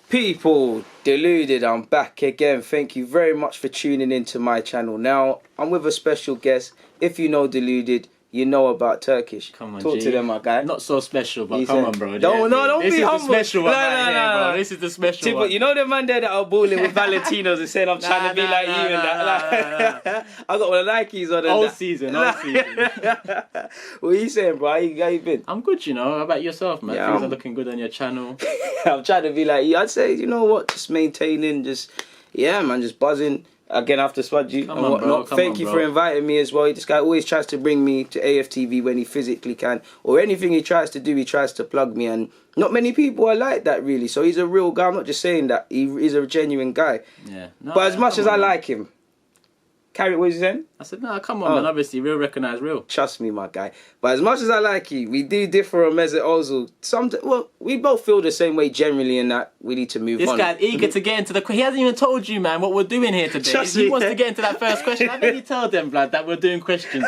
People, Deluded, I'm back again. Thank you very much for tuning into my channel. Now, I'm with a special guest. If you know Deluded, you know about Turkish. Come on, Talk G. to them, my guy. Not so special, but come on, bro. Don't be humble. This is the special one No. bro. This is the special one. But you know the man there that are balling with Valentinos and saying I'm trying to be like you and that. I got one of Nikes on. All season. What are you saying, bro? How you been? I'm good, you know. How about yourself, man? Yeah, Things are looking good on your channel. I'm trying to be like you. I'd say, you know what? Just maintaining, just buzzing. Again, after Swadji and whatnot. Thank you for inviting me as well. This guy always tries to bring me to AFTV when he physically can, or anything he tries to do, he tries to plug me, and not many people are like that, really. So he's a real guy. I'm not just saying that. He's a genuine guy. Yeah. But as much as I like him, what was you saying? I said, no, come on, man. Obviously, real recognize real. Trust me, my guy. But as much as I like you, we do differ on Mesut Ozil. Well, we both feel the same way generally in that we need to move on. This guy's eager to get into the... He hasn't even told you, man, what we're doing here today. He wants to get into that first question. I think you tell them, Vlad, that we're doing questions.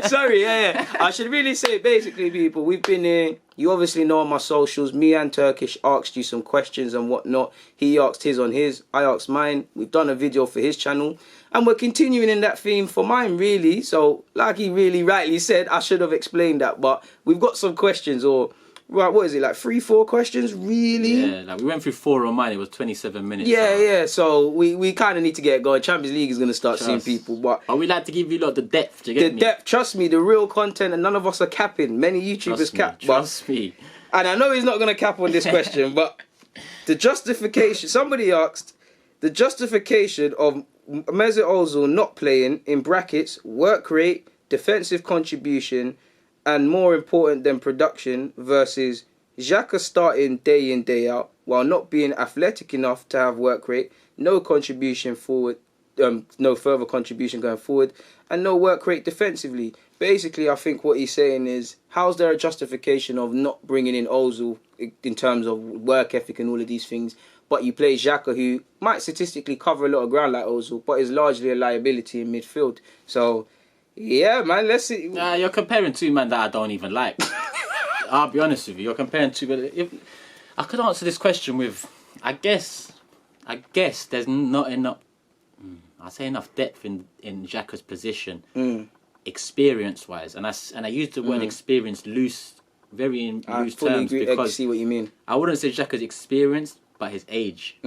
Sorry, yeah. I should really say, basically, people, we've been here. You obviously know on my socials, me and Turkish asked you some questions and whatnot. He asked his on his, I asked mine. We've done a video for his channel. And we're continuing in that theme for mine, really. So, like he really rightly said, I should have explained that. But we've got some questions, or, right, what is it, like 3-4 questions, really? Yeah, like we went through 4 on mine. It was 27 minutes. Yeah. So we kind of need to get going. Champions League is going to start seeing people. But we like to give you the depth. Do you get me? The depth, trust me, the real content, and none of us are capping. Many YouTubers cap. Trust me. And I know he's not going to cap on this question, but the justification, somebody asked, the justification of Mesut Ozil not playing, in brackets, work rate, defensive contribution, and more important than production, versus Xhaka starting day in, day out, while not being athletic enough to have work rate, no contribution forward, no further contribution going forward, and no work rate defensively. Basically, I think what he's saying is, how's there a justification of not bringing in Ozil in terms of work ethic and all of these things, but you play Xhaka, who might statistically cover a lot of ground like Ozil, but is largely a liability in midfield. So, yeah, man, let's see. You're comparing two men that I don't even like. I'll be honest with you. You're comparing two. But if I could answer this question with, I guess there's not enough. I say enough depth in Xhaka's position, experience-wise, and I use the word experience very in loose terms, because I see what you mean. I wouldn't say Xhaka's experienced, but his age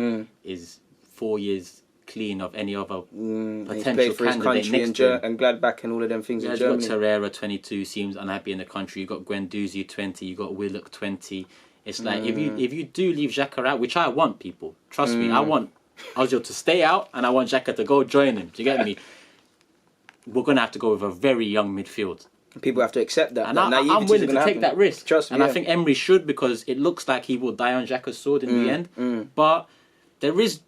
is 4 years clean of any other potential for his candidate country next to him. and Gladbach and all of them things in Germany. You've got Torreira, 22, seems unhappy in the country. You've got Guendouzi, 20. You've got Willock, 20. It's like, if you do leave Xhaka out, which I want, people, trust me, I want Ozil to stay out, and I want Xhaka to go join him. Do you get me? We're going to have to go with a very young midfield. People have to accept that. And I'm willing to take that risk. Trust me. And I think Emery should, because it looks like he will die on Xhaka's sword in the end. But there is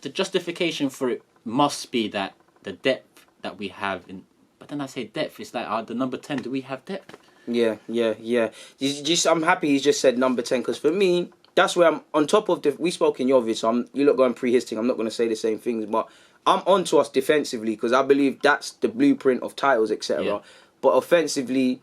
the justification for it must be that the depth that we have in. But then I say depth, it's like the number 10. Do we have depth? Yeah. I'm happy he's just said number 10, because for me, that's where I'm on top of we spoke in your vid, so you look going pre-his thing. I'm not going to say the same things, but I'm onto us defensively, because I believe that's the blueprint of titles, etc. Yeah. But offensively,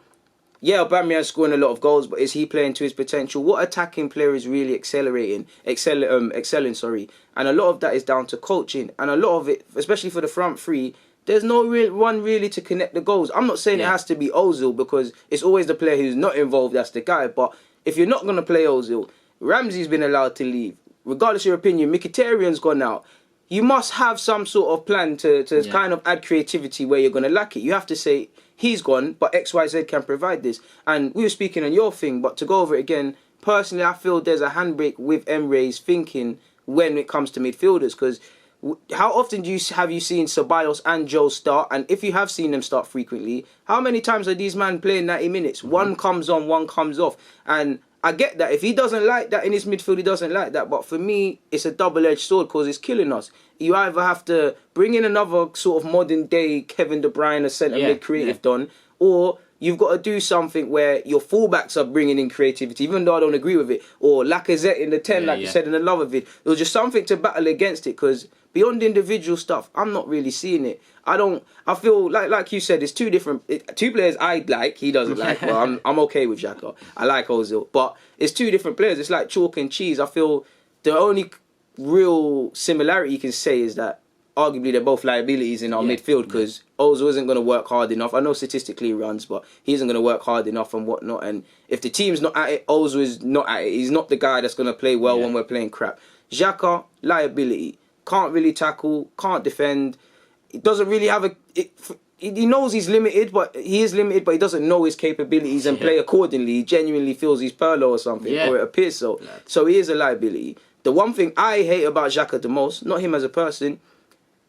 yeah, Aubameyang scoring a lot of goals, but is he playing to his potential? What attacking player is really excelling? And a lot of that is down to coaching, and a lot of it, especially for the front three, there's no one really to connect the goals. I'm not saying it has to be Ozil, because it's always the player who's not involved that's the guy. But if you're not going to play Ozil, Ramsey's been allowed to leave. Regardless of your opinion, Mkhitaryan's gone out. You must have some sort of plan to kind of add creativity where you're going to lack it. You have to say, he's gone, but XYZ can provide this. And we were speaking on your thing, but to go over it again, personally, I feel there's a handbrake with Emery's thinking when it comes to midfielders, because how often have you seen Ceballos and Joe start? And if you have seen them start frequently, how many times are these men playing 90 minutes? One comes on, one comes off. And I get that. If he doesn't like that in his midfield, he doesn't like that. But for me, it's a double-edged sword, because it's killing us. You either have to bring in another sort of modern-day Kevin De Bruyne, a centre-mid creative done, or you've got to do something where your fullbacks are bringing in creativity, even though I don't agree with it. Or Lacazette in the 10, you said in the love of it. It was just something to battle against it, because beyond individual stuff, I'm not really seeing it. I feel like you said, it's two players I like, he doesn't like. Well, I'm okay with Xhaka. I like Ozil. But it's two different players. It's like chalk and cheese. I feel the only real similarity you can say is that arguably they're both liabilities in our midfield, because Ozil isn't going to work hard enough. I know statistically he runs, but he isn't going to work hard enough and whatnot. And if the team's not at it, Ozil is not at it. He's not the guy that's going to play well when we're playing crap. Xhaka, liability. Can't really tackle, can't defend. He doesn't really have he knows he's limited, but he doesn't know his capabilities and play accordingly. He genuinely feels he's Pirlo or something, or it appears so. So he is a liability. The one thing I hate about Xhaka the most, not him as a person,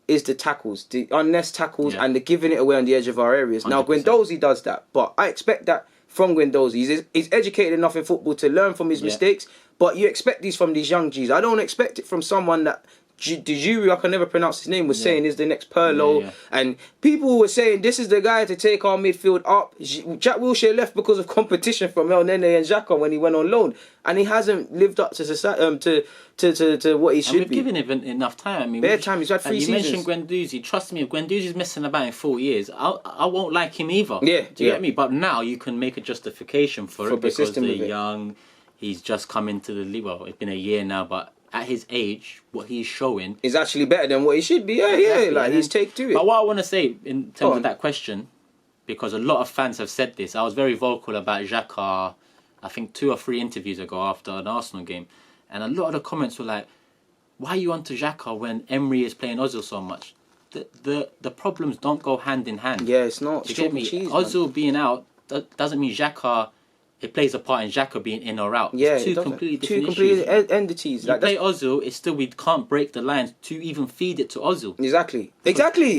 is the tackles, the unnecessary tackles, and the giving it away on the edge of our areas. 100%. Now, Guendouzi does that, but I expect that from Guendouzi. He's educated enough in football to learn from his mistakes, but you expect these from these young G's. I don't expect it from someone that Dejuru, I can never pronounce his name, was saying is the next Pirlo. And people were saying this is the guy to take our midfield up. Jack Wilshere left because of competition from El Nene and Xhaka when he went on loan. And he hasn't lived up to what he should be. We've given him enough time. I mean, bare time. He's had 3 seasons. You mentioned Guendouzi. Trust me, if Guendouzi's messing about in 4 years, I won't like him either. Yeah. Do you get me? But now you can make a justification for it because they're young. He's just come into the league. Well, it's been a year now, but at his age, what he's showing is actually better than what he should be. Like he's take to it. But what I want to say in terms of that question, because a lot of fans have said this, I was very vocal about Xhaka, I think 2 or 3 interviews ago after an Arsenal game, and a lot of the comments were like, "Why are you onto Xhaka when Emery is playing Ozil so much?" The problems don't go hand in hand. Yeah, it's not. Do you get me? Ozil being out doesn't mean Xhaka. It plays a part in Xhaka being in or out. Yeah, it's two completely different entities. You play Ozil, it's still we can't break the lines to even feed it to Ozil. Exactly.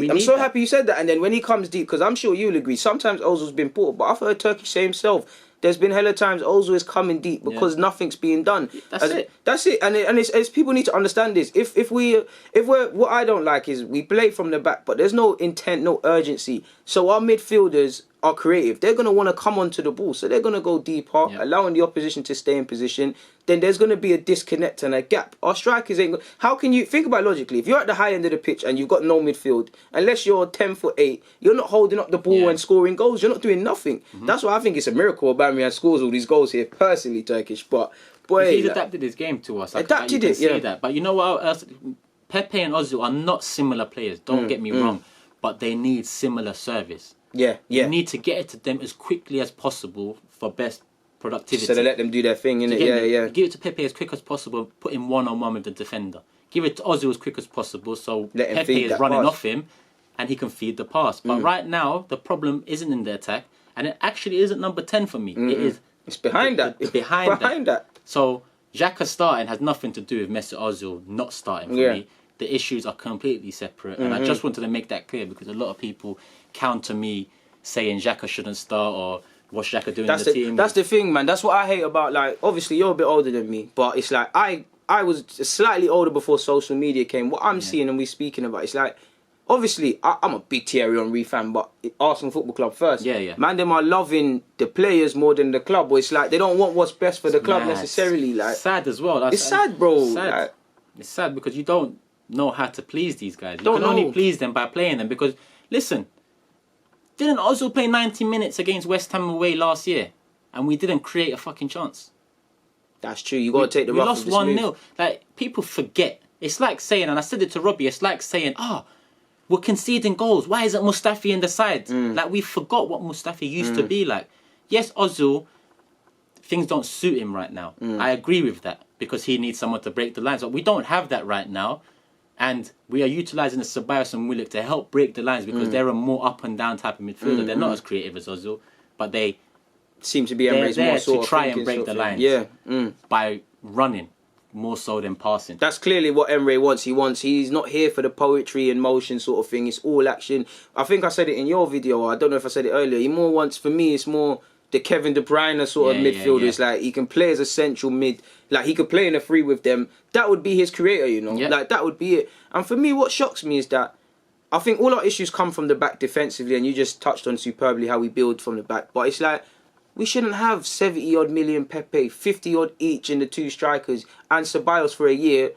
I'm so happy you said that. And then when he comes deep, because I'm sure you'll agree, sometimes Ozil's been poor, but I've heard Turkish say himself, there's been hella times Ozil is coming deep because nothing's being done. That's it. And it's people need to understand this. If we're what I don't like is we play from the back, but there's no intent, no urgency. So our midfielders are creative. They're going to want to come onto the ball. So they're going to go deeper, allowing the opposition to stay in position. Then there's going to be a disconnect and a gap. Our strikers ain't... How can you... Think about it logically. If you're at the high end of the pitch and you've got no midfield, unless you're 10'8", you're not holding up the ball and scoring goals. You're not doing nothing. That's why I think it's a miracle Aubameyang scores all these goals here, personally, Turkish. But, boy... He's adapted his game to us. Adapted it, see that. But you know what else? Pepe and Ozil are not similar players. Don't get me wrong. But they need similar service. You need to get it to them as quickly as possible for best productivity. So they let them do their thing, innit? Give it to Pepe as quick as possible, put him one-on-one with the defender. Give it to Ozil as quick as possible so Pepe is running off him and he can feed the pass. But right now, the problem isn't in the attack, and it actually isn't number 10 for me. It's behind that. It's behind that. So Xhaka starting has nothing to do with Mesut Ozil not starting for me. The issues are completely separate, and I just wanted to make that clear because a lot of people counter me saying Xhaka shouldn't start or what's Xhaka doing in the team. That's the thing, man. That's what I hate about, like, obviously you're a bit older than me, but it's like I was slightly older before social media came. What I'm seeing and we speaking about, it's like, obviously I'm a big Thierry Henry fan, but Arsenal Football Club first. Man, them are loving the players more than the club, but it's like they don't want what's best for the club necessarily. Like, sad as well. It's sad, bro. It's sad because you don't know how to please these guys. You can only please them by playing them because, listen, didn't Ozil play 90 minutes against West Ham away last year and we didn't create a fucking chance? That's true. You got to take the rough. We lost 1-0. Like, people forget. It's like saying, and I said it to Robbie, it's like saying, we're conceding goals. Why isn't Mustafi in the side? Like, we forgot what Mustafi used to be like. Yes, Ozil, things don't suit him right now. I agree with that because he needs someone to break the lines. But we don't have that right now. And we are utilising the Ceballos and Willock to help break the lines because they're a more up and down type of midfielder. They're not as creative as Ozil, but they seem to be Emery's more sort of try and break the lines. By running more so than passing. That's clearly what Emery wants. He's not here for the poetry and motion sort of thing. It's all action. I think I said it in your video. I don't know if I said it earlier. He more wants, for me, it's more the Kevin De Bruyne sort of midfielders. Like, he can play as a central mid. Like, he could play in a free with them. That would be his creator, you know. Like, that would be it. And for me, what shocks me is that I think all our issues come from the back defensively, and you just touched on superbly how we build from the back. But it's like, we shouldn't have 70-odd million Pepe, 50-odd each in the 2 strikers, and Ceballos for a year,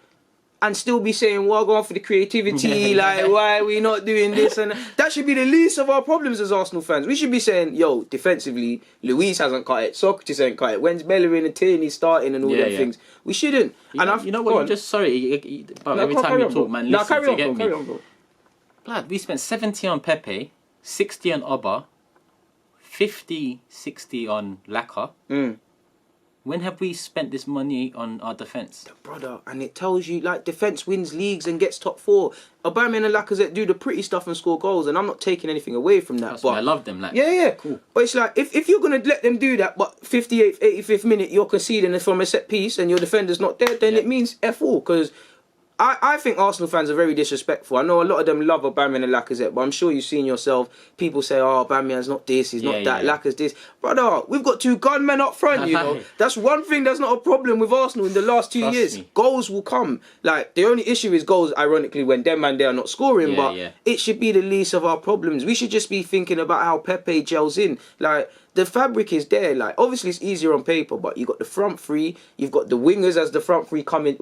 and still be saying, well, go on for the creativity, like, why are we not doing this? And that should be the least of our problems as Arsenal fans. We should be saying, yo, defensively, Luis hasn't cut it, Socrates ain't cut it, when's Bellerin and Tierney starting and all them things? We shouldn't. You know what, every time you talk, man, listen, carry on, bro. Blood, we spent 70 on Pepe, 60 on Oba, 50, 60 on Laka. When have we spent this money on our defence? Brother, and it tells you, like, defence wins leagues and gets top 4. Aubameyang and Lacazette do the pretty stuff and score goals, and I'm not taking anything away from that. But I love them. Like, yeah. Cool. But it's like, if you're going to let them do that, but 58th, 85th minute, you're conceding from a set piece and your defender's not there, then it means F all, because I think Arsenal fans are very disrespectful. I know a lot of them love Aubameyang and Lacazette, but I'm sure you've seen yourself. People say, oh, Aubameyang's not this, he's not that, Lacazette's this. Brother, we've got 2 gunmen up front, you know. That's one thing that's not a problem with Arsenal in the last 2 years. Me. Goals will come. Like, the only issue is goals, ironically, when them and they are not scoring, but it should be the least of our problems. We should just be thinking about how Pepe gels in. Like, the fabric is there. Like, obviously it's easier on paper, but you've got the front three, you've got the wingers as the front three coming,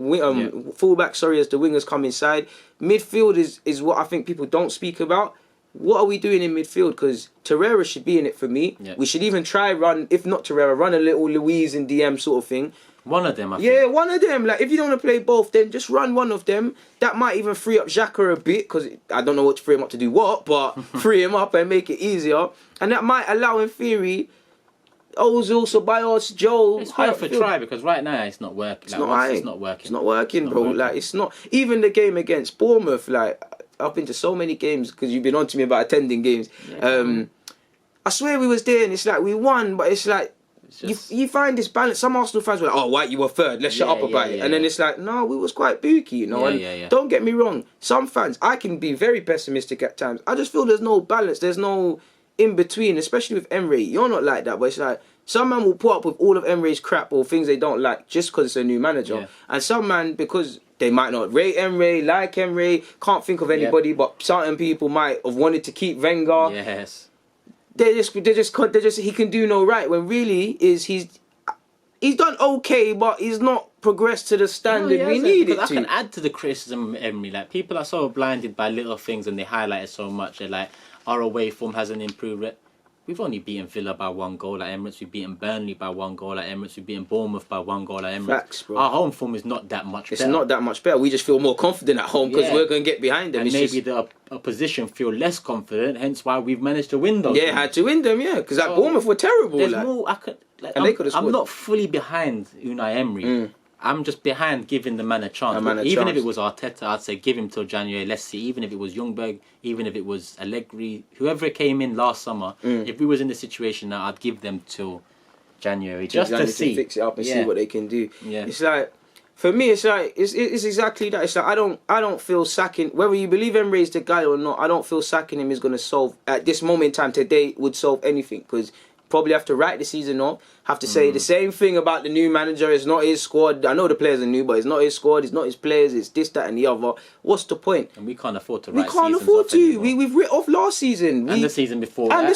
fullback, as the wingers come inside. Midfield is what I think people don't speak about. What are we doing in midfield? Because Torreira should be in it for me. Yeah. We should even try run, if not Torreira, run a little Luis and DM sort of thing. One of them, I think. Yeah, one of them. Like, if you don't want to play both, then just run one of them. That might even free up Xhaka a bit, because I don't know what to free him up to do what, but free him up and make it easier. And that might allow, in theory, Ozil, Ceballos, Joel. It's worth a try, because right now it's not working. It's not working. It's not working, bro. Like, it's not. Even the game against Bournemouth, like, I've been to so many games, because you've been on to me about attending games. Yeah. I swear we was there, and it's like, we won, but it's like, you find this balance. Some Arsenal fans were like, oh, White, you were third, let's shut up about it. And then it's like, no, we was quite booky, you know. Don't get me wrong, some fans, I can be very pessimistic at times. I just feel there's no balance, there's no in between, especially with Emery. You're not like that, but it's like, some man will put up with all of Emery's crap or things they don't like just because it's a new manager. Yeah. And some man, because they might not rate Emery, like Emery, can't think of anybody, but certain people might have wanted to keep Wenger. Yes. They just he can do no right, when really he's done okay, but he's not progressed to the standard we needed to. I can add to the criticism of Emery. Like, people are so blinded by little things and they highlight it so much. They're like, our away form hasn't improved. We've only beaten Villa by 1 goal at Emirates. We've beaten Burnley by 1 goal at Emirates. We've beaten Bournemouth by 1 goal at Emirates. Facts, bro. Our home form is not that much better. It's not that much better. We just feel more confident at home because we're going to get behind them. And maybe the opposition feel less confident, hence why we've managed to win those. Yeah, had to win them, because so, Bournemouth were terrible. There's more I could... I'm not fully behind Unai Emery. I'm just behind giving the man a chance. Even if it was Arteta, I'd say give him till January. Let's see. Even if it was Ljungberg, even if it was Allegri, whoever came in last summer, if we was in the situation now, I'd give them till January just to see. Fix it up and see what they can do. Yeah. It's like, for me, it's like it's exactly that. It's like I don't feel sacking, whether you believe Emery is the guy or not. I don't feel sacking him is going to solve at this moment in time today would solve anything, because probably have to write the season off, have to say the same thing about the new manager. It's not his squad. I know the players are new, but it's not his squad. It's not his players. It's this, that and the other. What's the point? And we can't afford to write seasons off. We can't afford to. We've written off last season. And the season before that. And the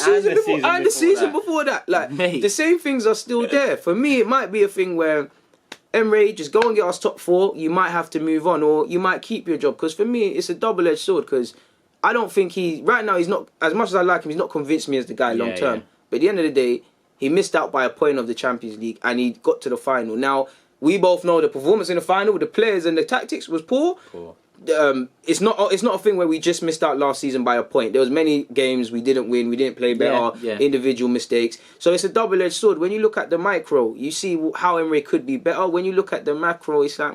season before that. Like, mate, the same things are still there. For me, it might be a thing where Emery, just go and get us top 4. You might have to move on, or you might keep your job. Because for me, it's a double-edged sword, because I don't think right now, he's not, as much as I like him, he's not convinced me as the guy long term. But at the end of the day, he missed out by a point of the Champions League and he got to the final. Now, we both know the performance in the final with the players and the tactics was poor. It's not a thing where we just missed out last season by a point. There was many games we didn't win, we didn't play better, individual mistakes. So it's a double-edged sword. When you look at the micro, you see how Emery could be better. When you look at the macro, it's like,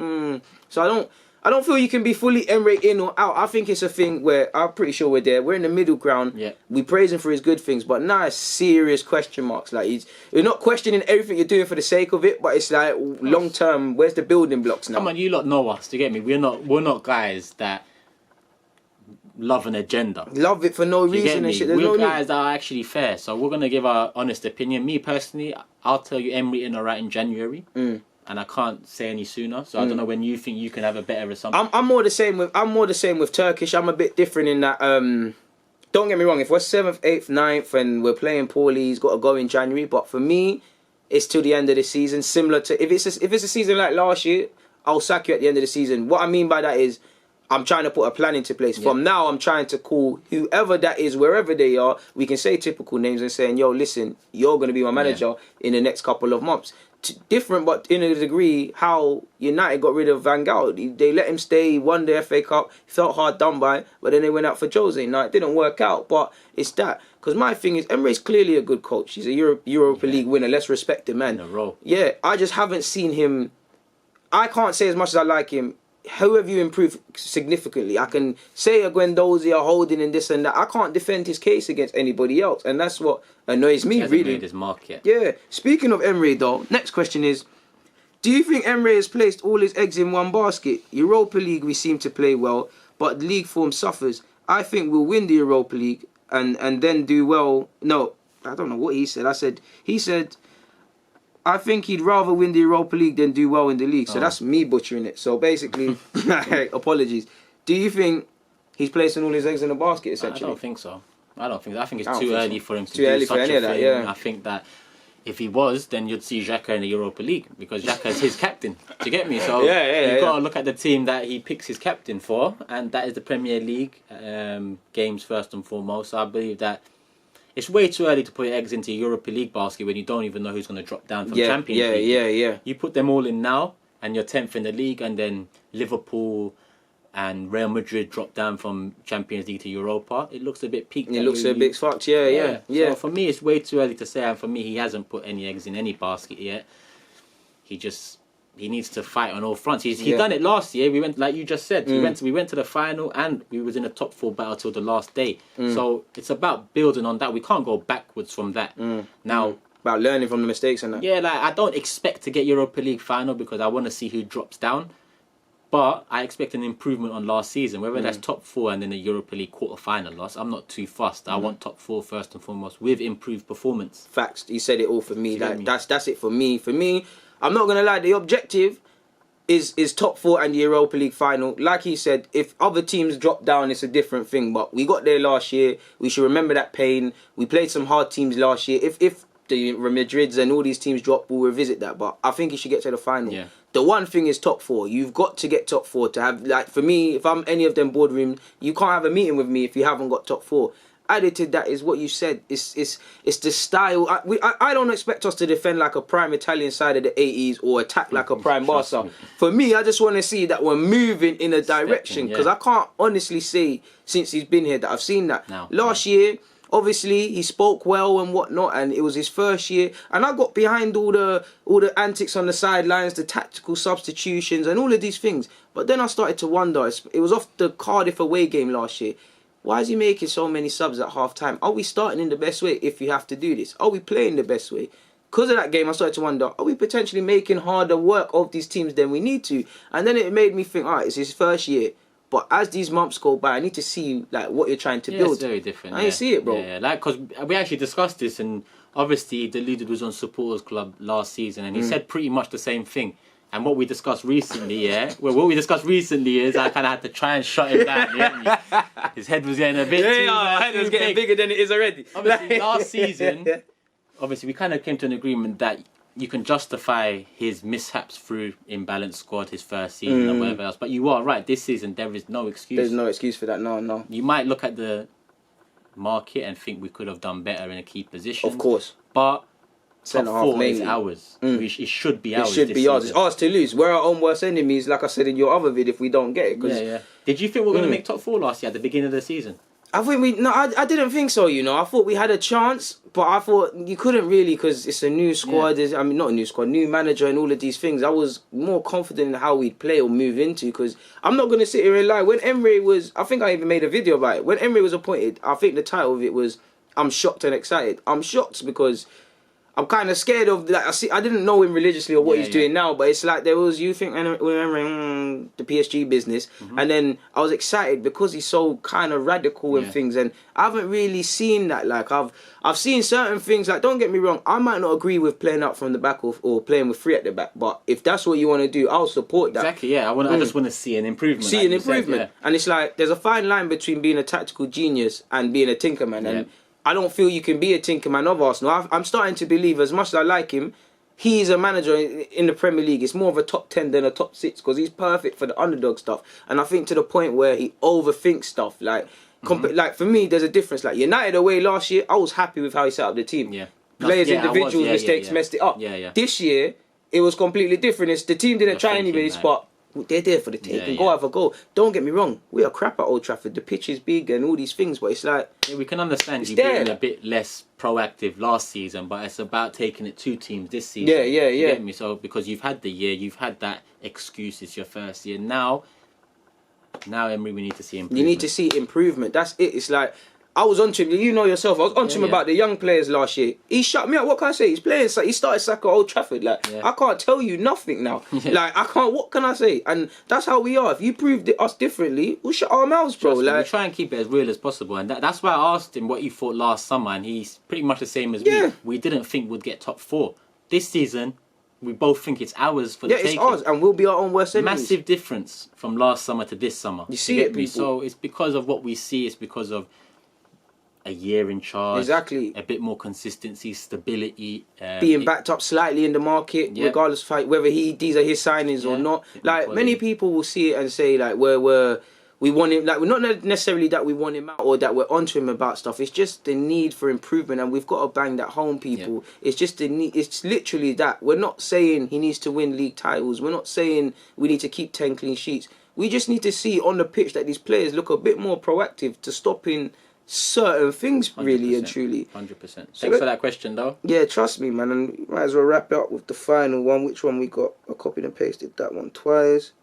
So I don't feel you can be fully Emery in or out. I think it's a thing where I'm pretty sure we're there. We're in the middle ground. Yeah. We praise him for his good things, but now it's serious question marks. Like, we're not questioning everything you're doing for the sake of it, but it's like long term. Where's the building blocks now? Come on, you lot know us. Do you get me? We're not guys that love an agenda. Love it for no reason and shit. We're guys that are actually fair. So we're gonna give our honest opinion. Me personally, I'll tell you, Emery in or out in January. And I can't say any sooner, so I don't know when you think you can have a better assumption. I'm more the same with Turkish. I'm a bit different in that. Don't get me wrong. If we're 7th, 8th, 9th, and we're playing poorly, he's got to go in January. But for me, it's till the end of the season. Similar to if it's a season like last year, I'll sack you at the end of the season. What I mean by that is, I'm trying to put a plan into place. Yeah. From now, I'm trying to call whoever that is, wherever they are. We can say typical names and saying, yo, listen, you're going to be my manager in the next couple of months. Different, but in a degree, how United got rid of Van Gaal. They let him stay, he won the FA Cup, felt hard done by, but then they went out for Jose. Now, it didn't work out, but it's that. Because my thing is, Emery's clearly a good coach. He's a Europa League winner. Let's respect the man. In a row. Yeah, I just haven't seen him. I can't say as much as I like him. How have you improved significantly? I can say a Guendouzi, a Holding and this and that. I can't defend his case against anybody else. And that's what annoys me, he hasn't really. made his mark yet. Yeah. Speaking of Emery, though, next question is, do you think Emery has placed all his eggs in one basket? Europa League, we seem to play well, but the league form suffers. I think we'll win the Europa League and then do well. No, I don't know what he said. He said, I think he'd rather win the Europa League than do well in the league. So that's me butchering it. So basically, apologies. Do you think he's placing all his eggs in a basket, essentially? I don't think so. I think it's too early for him to too do early such for any a of that, thing. yeah. I think that if he was, then you'd see Xhaka in the Europa League because Xhaka is his captain. Do you get me? So you've got to look at the team that he picks his captain for, and that is the Premier League games first and foremost. So I believe that it's way too early to put your eggs into a Europa League basket when you don't even know who's going to drop down from Champions League. Yeah. You put them all in now, and you're 10th in the league, and then Liverpool and Real Madrid drop down from Champions League to Europa. It looks a bit peaked. It looks a bit fucked, yeah. So for me, it's way too early to say, and for me, he hasn't put any eggs in any basket yet. He needs to fight on all fronts. He's done it last year. We went, like you just said, we went to the final and we was in a top 4 battle till the last day. So it's about building on that. We can't go backwards from that. Now, about learning from the mistakes and that. Yeah, like I don't expect to get Europa League final because I want to see who drops down. But I expect an improvement on last season. Whether that's top 4 and then a Europa League quarter-final loss, I'm not too fussed. I want top 4 first and foremost with improved performance. Facts. You said it all for me. That's it for me. For me, I'm not going to lie, the objective is top 4 and the Europa League final. Like he said, if other teams drop down, it's a different thing. But we got there last year. We should remember that pain. We played some hard teams last year. If the Madrids and all these teams drop, we'll revisit that. But I think you should get to the final. Yeah. The one thing is top 4. You've got to get top 4 to have, like, for me, if I'm any of them boardrooms, you can't have a meeting with me if you haven't got top 4. Added to that is what you said. It's the style. I don't expect us to defend like a prime Italian side of the 80s or attack like a prime Barca. For me, I just want to see that we're moving in a direction because I can't honestly say since he's been here that I've seen that. Last year, obviously, he spoke well and whatnot, and it was his first year. And I got behind all the antics on the sidelines, the tactical substitutions, and all of these things. But then I started to wonder. It was off the Cardiff away game last year. Why is he making so many subs at half time? Are we starting in the best way if you have to do this? Are we playing the best way? Because of that game, I started to wonder, are we potentially making harder work of these teams than we need to? And then it made me think, all right, it's his first year. But as these months go by, I need to see like what you're trying to build. It's very different. I didn't see it, bro. Yeah, like because we actually discussed this, and obviously Deluded was on Supporters Club last season, and he said pretty much the same thing. And what we discussed recently, is I kind of had to try and shut him down. Yeah? His head was getting a bit too head was getting bigger than it is already. Obviously, last season, we kind of came to an agreement that you can justify his mishaps through imbalanced squad, his first season or whatever else. But you are right, this season there is no excuse. There's no excuse for that, no. You might look at the market and think we could have done better in a key position. Of course. But top 4 is ours. It should be ours. It should be ours. It's ours to lose. We're our own worst enemies, like I said in your other vid, if we don't get it. Yeah. Did you think we were going to make top 4 last year at the beginning of the season? I didn't think so, I thought we had a chance, but I thought you couldn't really because it's a new squad. Yeah. Not a new squad, new manager and all of these things. I was more confident in how we'd play or move into because I'm not going to sit here and lie. When Emery was, I think I even made a video about it. When Emery was appointed, I think the title of it was I'm shocked and excited. I'm shocked because I'm kind of scared of I didn't know him religiously or what he's doing now, but it's like there was the PSG business, and then I was excited because he's so kind of radical and things, and I haven't really seen that. Like I've seen certain things. Like don't get me wrong, I might not agree with playing up from the back or playing with 3 at the back, but if that's what you want to do, I'll support that. Exactly. Yeah, I just want to see an improvement. And it's like there's a fine line between being a tactical genius and being a tinkerman, and I don't feel you can be a tinkerman of Arsenal. I'm starting to believe, as much as I like him, he's a manager in the Premier League. It's more of a top 10 than a top 6 because he's perfect for the underdog stuff. And I think to the point where he overthinks stuff. Like, like for me, there's a difference. Like United away last year, I was happy with how he set up the team. Yeah. Players' individual mistakes messed it up. Yeah. This year, it was completely different. The team didn't try anyways, but they're there for the taking. Go have a goal. Don't get me wrong. We are crap at Old Trafford. The pitch is big and all these things, but it's like... Yeah, we can understand you being a bit less proactive last season, but it's about taking it to teams this season. Yeah. You get me? So, because you've had the year, you've had that excuse, it's your first year. Now, Emery, we need to see improvement. You need to see improvement. That's it. It's like... I was on to him, you know yourself, I was on to him about the young players last year. He shut me up, what can I say? He's playing, he started Saka at Old Trafford. Like, I can't tell you nothing now. Like, what can I say? And that's how we are. If you proved us differently, we'll shut our mouths, bro. We try and keep it as real as possible. And that's why I asked him what he thought last summer, and he's pretty much the same as me. We didn't think we'd get top 4. This season, we both think it's ours for the taking. Yeah, it's ours, and we'll be our own worst enemies. Massive difference from last summer to this summer. You see it, people. So it's because of what we see, it's because of a year in charge, exactly, a bit more consistency, stability, being backed up slightly in the market, regardless of whether these are his signings or not. Like many people will see it and say like we want him, like we're not necessarily that we want him out or that we're onto him about stuff. It's just the need for improvement, and we've got to bang that home, people. It's just the need. It's literally that. We're not saying he needs to win league titles. We're not saying we need to keep 10 clean sheets. We just need to see on the pitch that these players look a bit more proactive to stopping certain things, really and truly. 100%. Thanks for that question, though. Yeah, trust me, man. And we might as well wrap it up with the final one. Which one we got? I copied and pasted that one twice.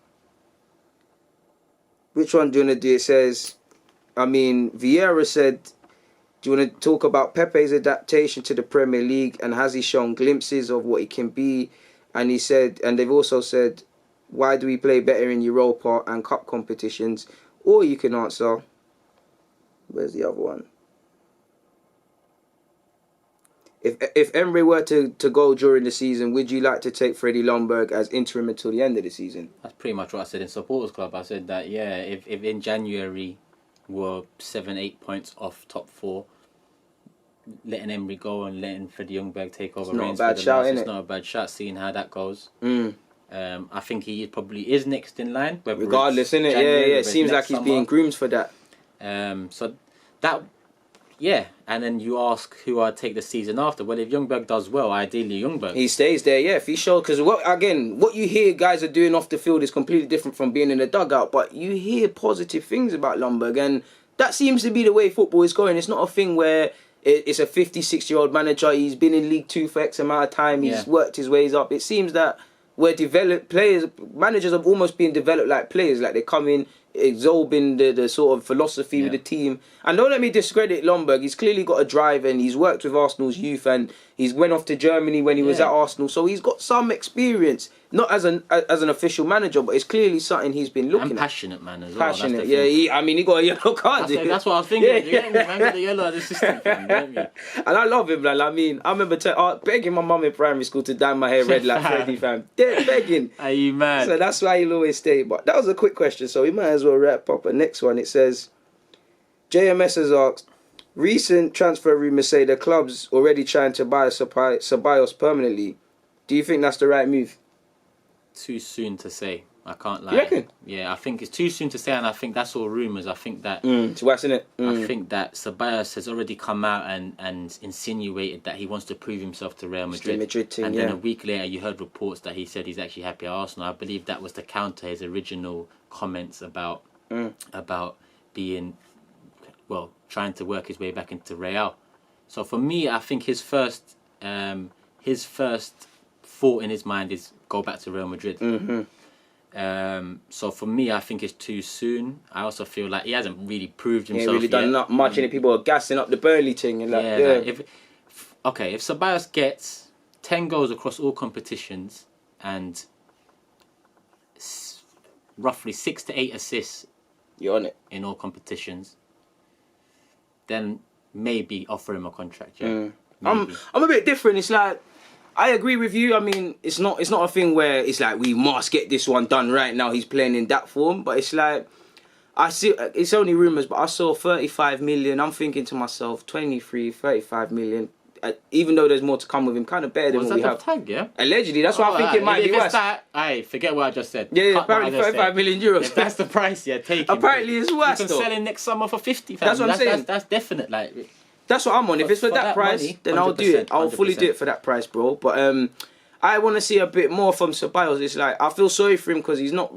Which one do you want to do? It says, Vieira said, do you want to talk about Pepe's adaptation to the Premier League and has he shown glimpses of what he can be? And he said, and they've also said, why do we play better in Europa and cup competitions? Or you can answer, where's the other one? If Emery were to go during the season, would you like to take Freddie Ljungberg as interim until the end of the season? That's pretty much what I said in Supporters Club. I said that, if in January we're 7-8 points off top 4, letting Emery go and letting Freddie Ljungberg take over reins for the last, it's not a bad shout, seeing how that goes. I think he probably is next in line. Regardless, innit? It seems like he's being groomed for that. So that... Yeah, and then you ask who I'd take the season after. Well, if Ljungberg does well, ideally Ljungberg. He stays there, if he shows... Because, what you hear guys are doing off the field is completely different from being in the dugout. But you hear positive things about Ljungberg. And that seems to be the way football is going. It's not a thing where it's a 56-year-old manager. He's been in League 2 for X amount of time. He's worked his ways up. It seems that we're developed players... Managers are almost being developed like players. Like they come in... absorbing the sort of philosophy with the team. And don't let me discredit Ljungberg. He's clearly got a drive and he's worked with Arsenal's youth and he's went off to Germany when he was at Arsenal. So he's got some experience, not as an official manager, but it's clearly something he's been looking at. Passionate man as well. Passionate, he got a yellow card. That's what I was thinking. Man got the yellow assistant. And I love him, man. I remember begging my mum in primary school to dye my hair red like Freddie, fam. Begging. Are you mad? So that's why he'll always stay. But that was a quick question, so we might as well wrap up. And next one, it says, JMS has asked, recent transfer rumours say the club's already trying to buy Ceballos permanently. Do you think that's the right move? Too soon to say. I can't lie. You reckon? Yeah, I think it's too soon to say, and I think that's all rumours. I think that... It's wax, innit? I think that Ceballos has already come out and insinuated that he wants to prove himself to Real Madrid. And then a week later, you heard reports that he said he's actually happy at Arsenal. I believe that was to counter his original comments about being... trying to work his way back into Real. So for me, I think his first thought in his mind is go back to Real Madrid. So for me, I think it's too soon. I also feel like he hasn't really proved himself yet. He really done not much, and people are gassing up the Burnley thing. And if Ceballos gets 10 goals across all competitions and roughly 6 to 8 assists, you're on it in all competitions, then maybe offer him a contract. I'm a bit different. It's like, I agree with you. I mean, it's not a thing where it's like we must get this one done right now. He's playing in that form, but it's like I see. It's only rumours, but I saw 35 million. I'm thinking to myself, 23, 35 million. even though there's more to come with him, kind of better than what we have. Tag, yeah? Allegedly, that's why I think it might be worse. Aye, forget what I just said. Yeah, apparently 35 million euros. If that's the price, yeah, take it. Apparently it's worse, You can sell him next summer for 50. That's what I'm saying. That's definite, like... That's what I'm on. If it's for that price, money, then I'll do it. I'll 100%. fully do it for that price, bro. But I want to see a bit more from Ceballos. It's like I feel sorry for him because he's not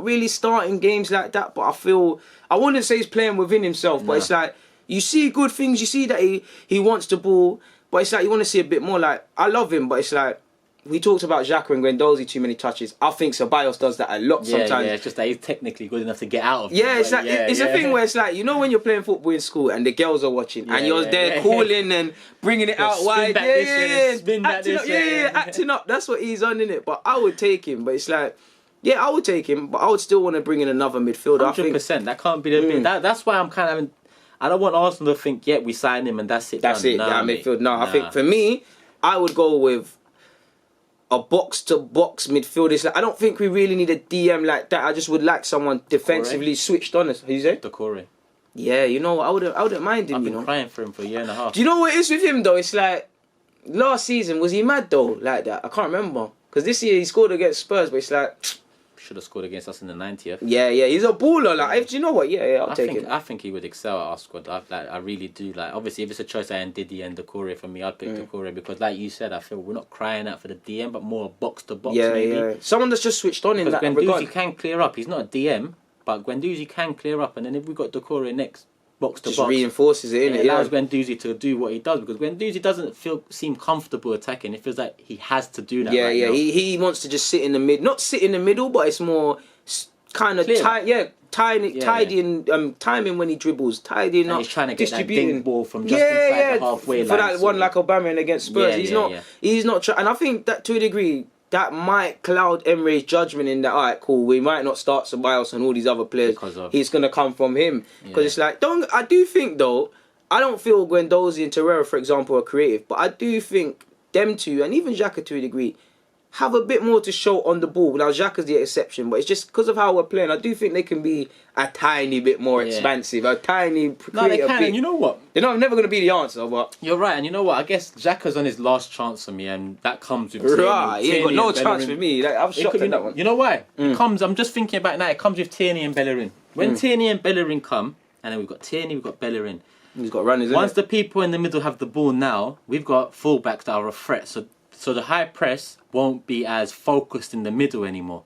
really starting games like that. But I wouldn't say he's playing within himself. But it's like you see good things. You see that he wants the ball. But it's like you want to see a bit more. Like I love him, but it's like we talked about Xhaka and Guendouzi too many touches. I think Ceballos does that a lot sometimes. Yeah, it's just that he's technically good enough to get out of it. Yeah, it's like it's a thing where it's like, you know, when you're playing football in school and the girls are watching and you're there calling and bringing it out wide. Acting up. That's what he's on, innit? But I would take him. But it's like, yeah, I would take him, but I would still want to bring in another midfielder. 100%. That can't be the bit. That's why I'm kind of I don't want Arsenal to think, we signed him and that's it. That's it. Midfield. No, I think for me, I would go with a box-to-box midfielder. It's like, I don't think we really need a DM like that. I just would like someone defensively switched on. Who's that? Decore. Yeah, you know what? I wouldn't mind him. I've been crying for him for a year and a half. Do you know what it is with him though? It's like last season, was he mad though like that? I can't remember because this year he scored against Spurs, but it's like should have scored against us in the 90th. Yeah, he's a baller. Like, do you know what? Yeah, I'll take it. I think he would excel at our squad. I really do. Like, obviously, if it's a choice, I Didi and Decore for me, I'd pick Decore because, like you said, I feel we're not crying out for the DM, but more box to box. Maybe. Yeah. Someone that's just switched on in that regard. Guendouzi can clear up. He's not a DM, but Guendouzi can clear up, and then if we got Decore next. Box to just box reinforces it, innit? It allows Guendouzi to do what he does because Guendouzi doesn't seem comfortable attacking. It feels like he has to do that. Yeah. Now. He wants to just sit in the mid, not sit in the middle, but it's more kind of tidying, timing when he dribbles, tidying up. He's trying to get that ding ball from just inside the halfway line. For that one like Aubameyang against Spurs, he's not. And I think that to a degree. That might cloud Emery's judgment in that, all right, cool, we might not start Ceballos and all these other players. He's going to come from him. Because it's like, I do think, though, I don't feel Guendouzi and Torreira, for example, are creative, but I do think them two, and even Xhaka to a degree, have a bit more to show on the ball. Now, Xhaka's the exception, but it's just because of how we're playing, I do think they can be a tiny bit more expansive, a tiny... No, they can, and you know what? They're never going to be the answer, but... You're right, and you know what? I guess Xhaka's on his last chance for me, and that comes with... Right, he ain't got no chance for me. Like, I'm shocked at that one. You know why? It comes... I'm just thinking about it now. It comes with Tierney and Bellerin. When Tierney and Bellerin come, and then we've got Tierney, we've got Bellerin. He's got runners, Once the people in the middle have the ball now, we've got fullbacks that are a threat, so the high press won't be as focused in the middle anymore.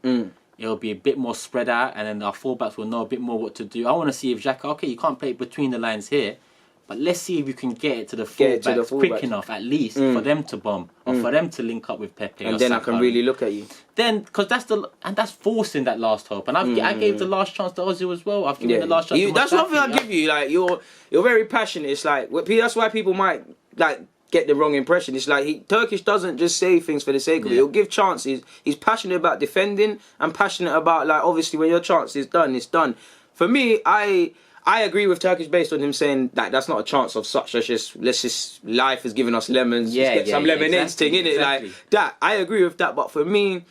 It'll be a bit more spread out, and then our fullbacks will know a bit more what to do. I want to see if Xhaka, okay, you can't play it between the lines here, but let's see if you can get it to the fullbacks quick enough, at least, for them to bomb, or for them to link up with Pepe. And then Saka. I can really look at you. Then, because that's forcing that last hope. And I gave the last chance to Ozil as well. I've given the last chance to That's one thing I give you. Like, you're very passionate. It's like, that's why people might, like, get the wrong impression. It's like Turkish doesn't just say things for the sake of it. He'll give chances. He's passionate about defending and passionate about, like, obviously when your chance is done, it's done. For me, I agree with Turkish based on him saying that that's not a chance of such. Let's just life has given us lemons. Let's get some lemonades thing in it like that. I agree with that, but for me,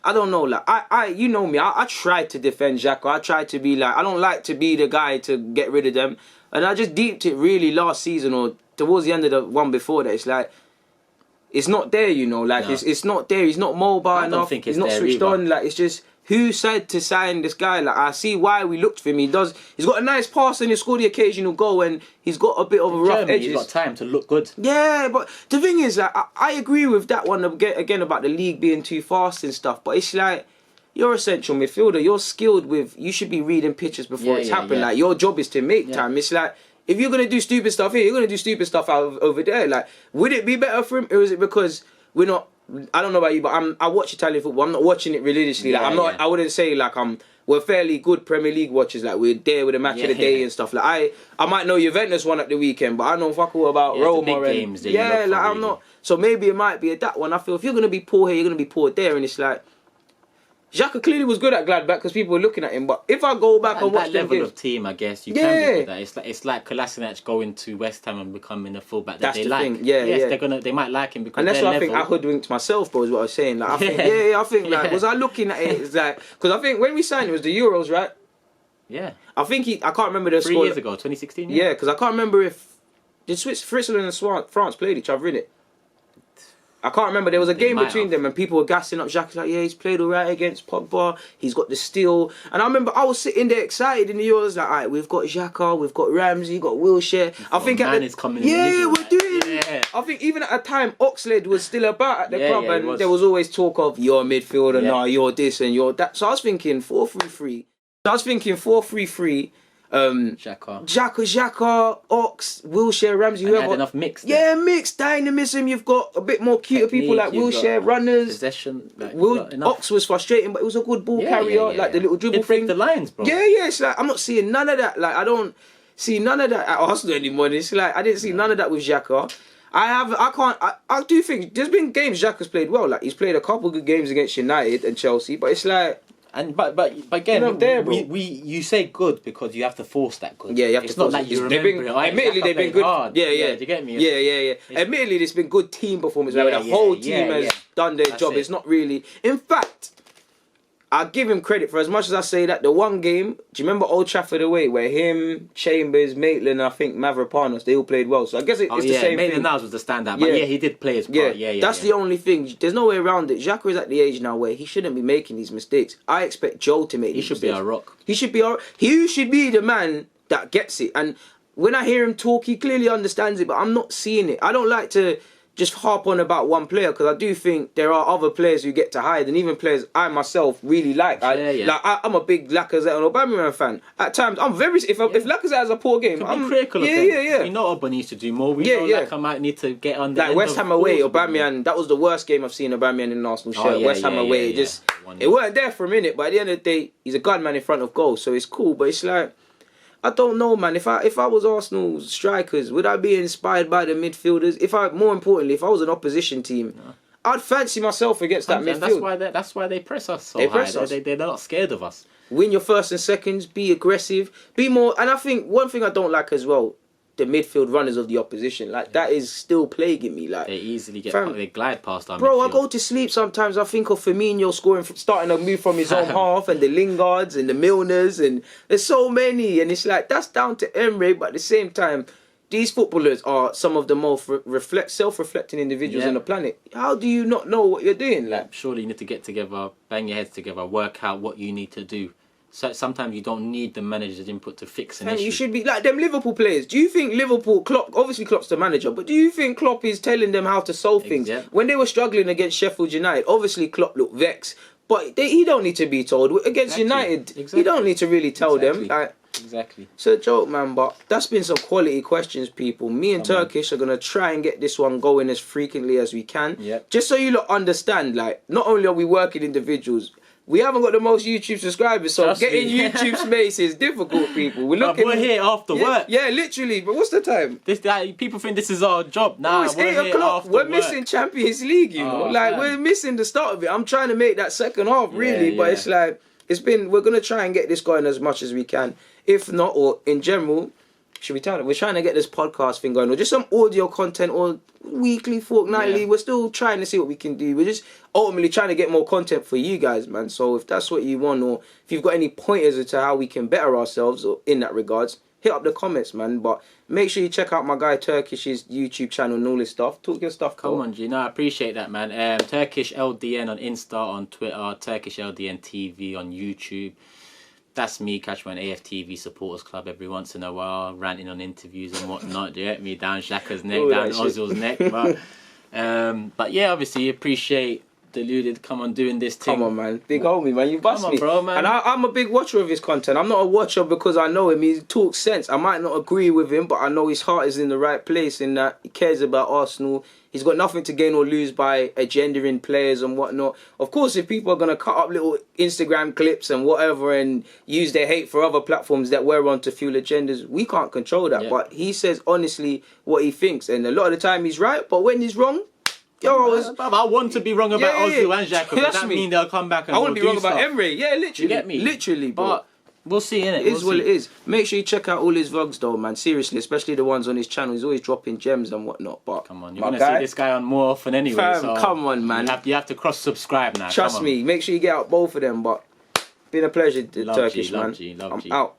I don't know. Like I you know me. I try to defend Xhaka. I try to be like I don't like to be the guy to get rid of them, and I just deeped it really last season or towards the end of the one before that. It's like it's not there, you know. Like it's not there. He's not mobile enough. He's not switched on. Like it's just. Who said to sign this guy? Like I see why we looked for him. He's got a nice pass and he scored the occasional goal and he's got a bit of a rough edges. He's got time to look good. Yeah, but the thing is, like I agree with that one again about the league being too fast and stuff. But it's like you're a central midfielder. You're skilled with. You should be reading pictures before it's happened. Like your job is to make time. It's like if you're gonna do stupid stuff here, you're gonna do stupid stuff over there. Like would it be better for him, or is it because we're not? I don't know about you, but I watch Italian football. I'm not watching it religiously. Like I'm not. I wouldn't say like we're fairly good Premier League watchers. Like we're there with the match of the day and stuff. Like I might know Juventus won at the weekend, but I know fuck all about Roma and games like I'm not. So maybe it might be that one. I feel if you're gonna be poor here, you're gonna be poor there, and it's like. Xhaka clearly was good at Gladbach because people were looking at him. But if I go back and watch that level of team, I guess you can be good at that. It's like Kolasinac going to West Ham and becoming a fullback that they like. Thing. They might like him because and that's why I think I hoodwinked myself, bro. Is what I was saying. Like I think like was I looking at it? It's like because I think when we signed it was the Euros, right? Yeah. I think I can't remember the 3 years ago, 2016. Yeah, because I can't remember if Did Switzerland and France played each other in it? I can't remember. There was a game between them and people were gassing up Xhaka like, yeah, he's played all right against Pogba. He's got the steal. And I remember I was sitting there excited in the Euros like, all right, we've got Xhaka, we've got Ramsey, we've got Wilshere. I think coming we're doing it. I think even at the time, Oxlade was still about at the club and there was always talk of you're midfielder, you're this and you're that. So I was thinking 4-3-3. Xhaka, Ox, Wilshere, Ramsey, whoever. Had enough mix. Yeah, mixed dynamism. You've got a bit more cuter people like Wilshere, runners. Possession. Ox was frustrating, but it was a good ball carrier, like the little dribble thing. The lines, bro. Yeah. It's like I'm not seeing none of that. Like I don't see none of that at Arsenal anymore. It's like I didn't see none of that with Xhaka. I do think there's been games Xhaka's played well. Like he's played a couple good games against United and Chelsea, but it's like. But again, you say good because you have to force that good. Yeah, you have it's to force not like you remember it. Admittedly, they've been good. Hard. Yeah. Do you get me? Yeah. Admittedly, it's been good team performance. The whole team has done their job. It's not really. In fact, I give him credit for as much as I say that the one game. Do you remember Old Trafford away where him, Chambers, Maitland, I think Mavropanos, they all played well. So I guess it's the same Maitland thing. Niles was the standout, but he did play his part. That's the only thing. There's no way around it. Xhaka is at the age now where he shouldn't be making these mistakes. I expect Joe to make these mistakes. He should be a rock. He should be the man that gets it. And when I hear him talk, he clearly understands it, but I'm not seeing it. I don't like to just harp on about one player because I do think there are other players who get to hide and even players I myself really like. I'm a big Lacazette and Aubameyang fan. At times, I'm very if Lacazette has a poor game, I'm critical of them. Yeah. We know Aubameyang needs to do more. We know Lacazette might need to get on the like West Ham away. Aubameyang, that was the worst game I've seen Aubameyang in an Arsenal shirt. West Ham away, it weren't there for a minute, but at the end of the day, he's a gunman in front of goal, so it's cool. But it's like. I don't know, man. If I was Arsenal strikers, would I be inspired by the midfielders? More importantly, if I was an opposition team, I'd fancy myself against that midfield. That's why they press us so high. They're not scared of us. Win your first and seconds. Be aggressive. Be more. And I think one thing I don't like as well, the midfield runners of the opposition. Like that is still plaguing me. Like they easily they glide past our bro, midfield. I go to sleep sometimes. I think of Firmino starting to move from his own half, and the Lingards and the Milners, and there's so many. And it's like that's down to Emery, but at the same time, these footballers are some of the most self-reflecting individuals on the planet. How do you not know what you're doing? Like, surely you need to get together, bang your heads together, work out what you need to do. So sometimes you don't need the manager's input to fix an issue. You should be like them Liverpool players. Do you think Klopp's the manager, but do you think Klopp is telling them how to solve things? When they were struggling against Sheffield United, obviously Klopp looked vexed, but he don't need to be told. Against United, he don't need to really tell them. Like, exactly. It's a joke, man, but that's been some quality questions, people. Me and Turkish are going to try and get this one going as frequently as we can. Just so you lot understand, like, not only are we working individuals, we haven't got the most YouTube subscribers, so getting YouTube space is difficult, people. We're here after work. Yeah, literally. But what's the time? People think this is our job. Nah, it's 8 o'clock. We're missing Champions League, you know. We're missing the start of it. I'm trying to make that second half, really. But it's like, we're going to try and get this going as much as we can. If not, or in general, should we tell them? We're trying to get this podcast thing going, or just some audio content, or weekly, fortnightly. We're still trying to see what we can do. We're just ultimately trying to get more content for you guys, man. So if that's what you want, or if you've got any pointers as to how we can better ourselves or in that regards, hit up the comments, man. But make sure you check out my guy Turkish's YouTube channel and all this stuff. Talk your stuff, Come on, G. No, I appreciate that, man. Turkish LDN on Insta, on Twitter, Turkish LDN TV on YouTube. That's me, catch me on AFTV Supporters Club every once in a while, ranting on interviews and whatnot. Do you get me? Down Xhaka's neck, down Ozil's neck. But yeah, obviously appreciate Deluded come on doing this thing. Come on, man. Big homie, man. You bust me. Bro, man. And I'm a big watcher of his content. I'm not a watcher because I know him. He talks sense. I might not agree with him, but I know his heart is in the right place in that he cares about Arsenal. He's got nothing to gain or lose by agendering players and whatnot. Of course, if people are going to cut up little Instagram clips and whatever and use their hate for other platforms that we're on to fuel agendas, we can't control that. But he says honestly what he thinks. And a lot of the time he's right, but when he's wrong, I want to be wrong about Ozil and Xhaka, but that mean they'll come back and I want to be wrong stuff. about Emery. Yeah, literally. You get me? Literally, but we'll see, innit? It is what it is. Make sure you check out all his vlogs, though, man. Seriously, especially the ones on his channel. He's always dropping gems and whatnot. But come on, you're going to see this guy on more often anyway. Fam, so come on, man. You have to cross-subscribe now. Trust me. Make sure you get out both of them. But been a pleasure, Turkish, man. Love G. I'm out.